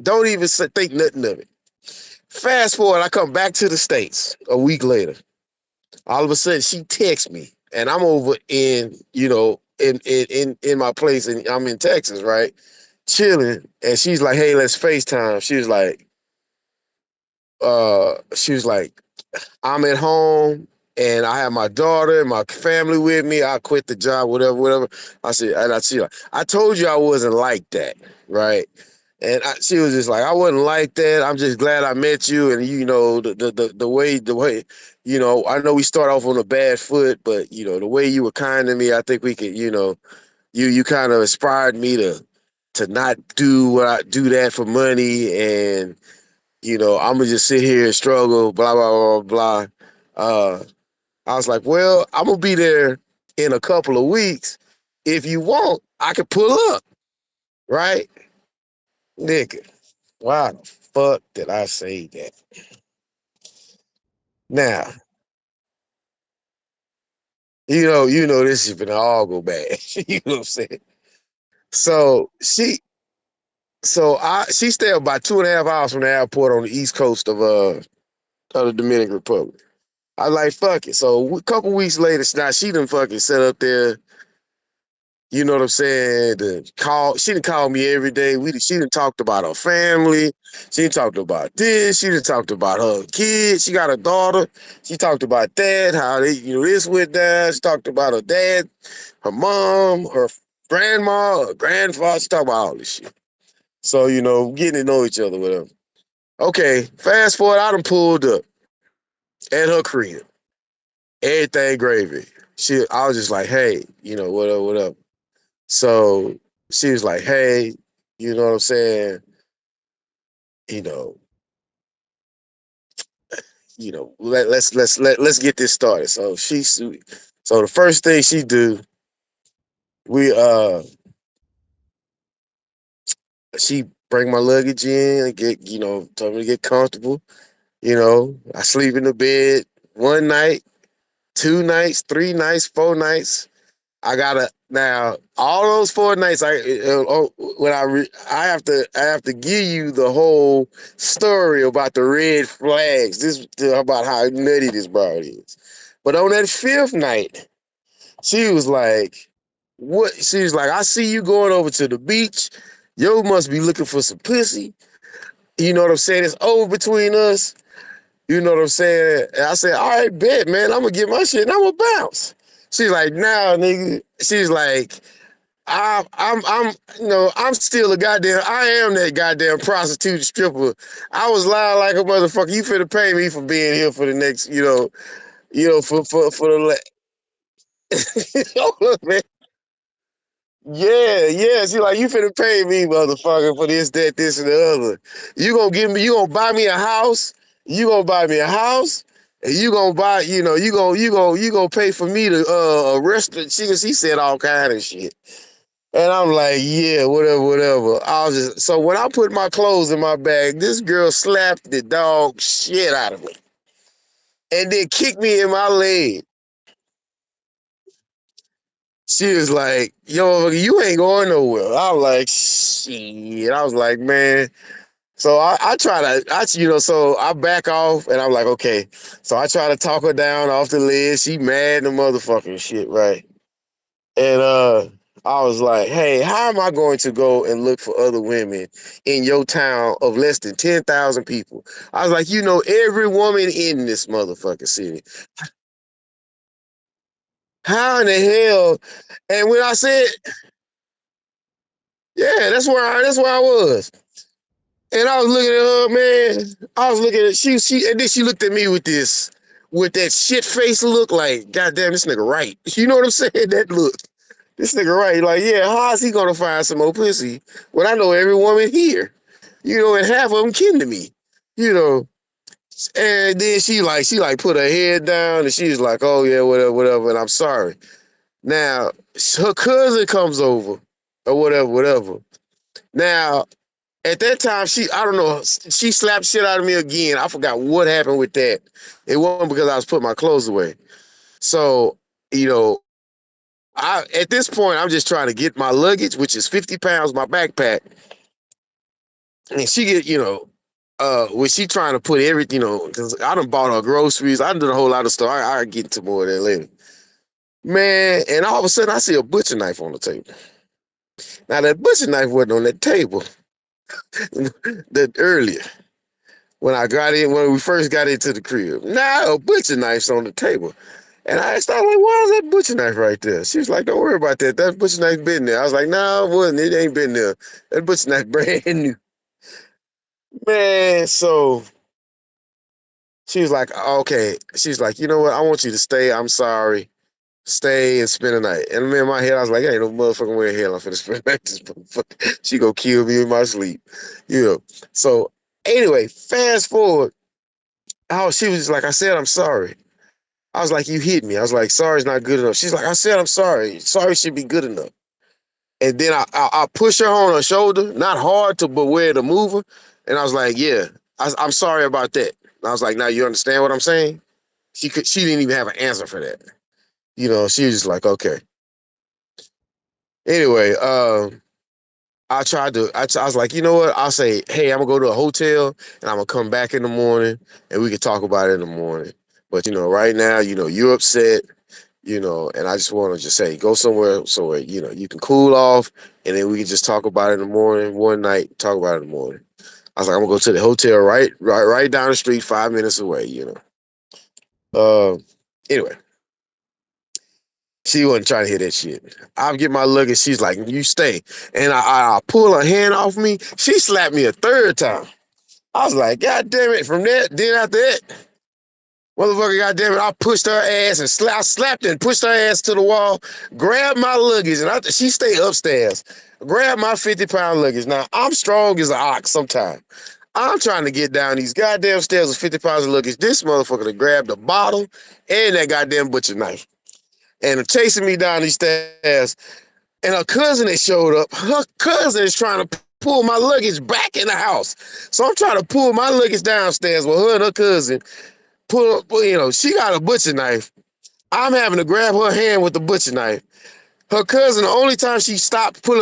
Don't even think nothing of it. Fast forward, I come back to the States a week later. All of a sudden, she texts me, and I'm over in, in my place, and I'm in Texas, right? Chilling, and she's like, "Hey, let's FaceTime." She was like, "I'm at home, and I have my daughter and my family with me. I quit the job, whatever, whatever." I said, and I told you I wasn't like that, right? And she was just like, "I wasn't like that. I'm just glad I met you, and the way, I know we start off on a bad foot, but the way you were kind to me, I think we could, you kind of inspired me to not do that for money, and I'm gonna just sit here and struggle, blah blah blah blah." I was like, "Well, I'm gonna be there in a couple of weeks. If you want, I can pull up, right, nigga?" Why the fuck did I say that? Now, this is gonna all go bad. You know what I'm saying? So she stayed about 2.5 hours from the airport on the east coast of the Dominican Republic. I was like, fuck it. So a couple weeks later, now she done fucking set up there. You know what I'm saying? She done called me every day. She done talked about her family. She done talked about this. She done talked about her kids. She got a daughter. She talked about that, how this went down. She talked about her dad, her mom, her grandma, her grandfather. She talked about all this shit. So, getting to know each other, whatever. Okay, fast forward, I done pulled up at her crib. Everything gravy. I was just like, hey, what up, what up? So she was like, "Hey, you know what I'm saying? You know, let's get this started." So the first thing she do, we she bring my luggage in and told me to get comfortable. I sleep in the bed one night, 2 nights, 3 nights, 4 nights. I gotta now all those 4 nights. I have to give you the whole story about the red flags. This about how nutty this broad is. But on that fifth night, she was like, "What?" She was like, "I see you going over to the beach. Yo must be looking for some pussy. You know what I'm saying? It's over between us. You know what I'm saying?" And I said, "All right, bet, man. I'm gonna get my shit and I'm gonna bounce." She's like, "Nah, nigga." She's like, I'm still I am that goddamn prostitute stripper. I was lying like a motherfucker. You finna pay me for being here for the next, for the, look, man. Yeah, yeah. She like, you finna pay me, motherfucker, for this, that, this, and the other. You gonna buy me a house. You gonna buy me a house. And you gonna buy, you gonna pay for me to arrest the. She said all kind of shit. And I'm like, yeah, whatever, whatever. So when I put my clothes in my bag, this girl slapped the dog shit out of me and then kicked me in my leg. She was like, yo, you ain't going nowhere. I was like, shit. I was like, man. So I try to, so I back off and I'm like, okay. So I try to talk her down off the lid. She mad and the motherfucking shit, right? And I was like, hey, how am I going to go and look for other women in your town of less than 10,000 people? I was like, every woman in this motherfucking city. How in the hell? And when I said, yeah, that's where I was. And I was looking at her, man. I was looking at and then she looked at me with that shit face look like, goddamn, this nigga right. You know what I'm saying? That look. This nigga right, like, yeah, how is he gonna find some more pussy when I know every woman here? And half of them kin to me, you know. And then she put her head down and she's like, oh yeah, whatever, whatever, and I'm sorry. Now, her cousin comes over, or whatever, whatever. Now, at that time, I don't know, she slapped shit out of me again. I forgot what happened with that. It wasn't because I was putting my clothes away. So, you know, at this point, I'm just trying to get my luggage, which is 50 pounds, my backpack, And she get, when she trying to put everything, because I done bought her groceries, I done did a whole lot of stuff. I get into more of that later. Man, and all of a sudden I see a butcher knife on the table. Now that butcher knife wasn't on that table that earlier when we first got into the crib. Now a butcher knife's on the table. And I asked her, like, why is that butcher knife right there? She was like, don't worry about that. That butcher knife been there. I was like, no, it wasn't. It ain't been there. That butcher knife brand new. Man, so she was like, okay. She's like, you know what? I want you to stay. I'm sorry. Stay and spend the night. And me in my head, I was like, ain't no motherfucking way in hell I'm finna spend the night. This motherfucker. She gonna kill me in my sleep. You know. So anyway, fast forward. She was just like, I said, I'm sorry. I was like, you hit me. I was like, sorry's not good enough. She's like, I said, I'm sorry. Sorry should be good enough. And then I push her on her shoulder, not hard but where to move her. And I was like, yeah, I'm sorry about that. And I was like, now you understand what I'm saying? She didn't even have an answer for that. She was just like, okay. Anyway, I was like, you know what? I'll say, hey, I'm gonna go to a hotel and I'm gonna come back in the morning and we can talk about it in the morning. But right now, you're upset, and I just want to just say, go somewhere so you can cool off and then we can just talk about it in the morning, one night, talk about it in the morning. I was like, I'm gonna go to the hotel right down the street, 5 minutes away. Uh, anyway, she wasn't trying to hear that shit. I'll get my luggage. She's like, you stay. And I pull her hand off me. She slapped me a third time. I was like, God damn it. From that, then after that, motherfucker, goddamn it, I pushed her ass and I slapped her and pushed her ass to the wall, grabbed my luggage, and she stayed upstairs. Grabbed my 50-pound luggage. Now, I'm strong as an ox sometimes. I'm trying to get down these goddamn stairs with 50 pounds of luggage. This motherfucker grabbed the bottle and that goddamn butcher knife and chasing me down these stairs. And her cousin that showed up, her cousin is trying to pull my luggage back in the house. So I'm trying to pull my luggage downstairs with her and her cousin. She got a butcher knife. I'm having to grab her hand with the butcher knife. Her cousin, the only time she stopped pulling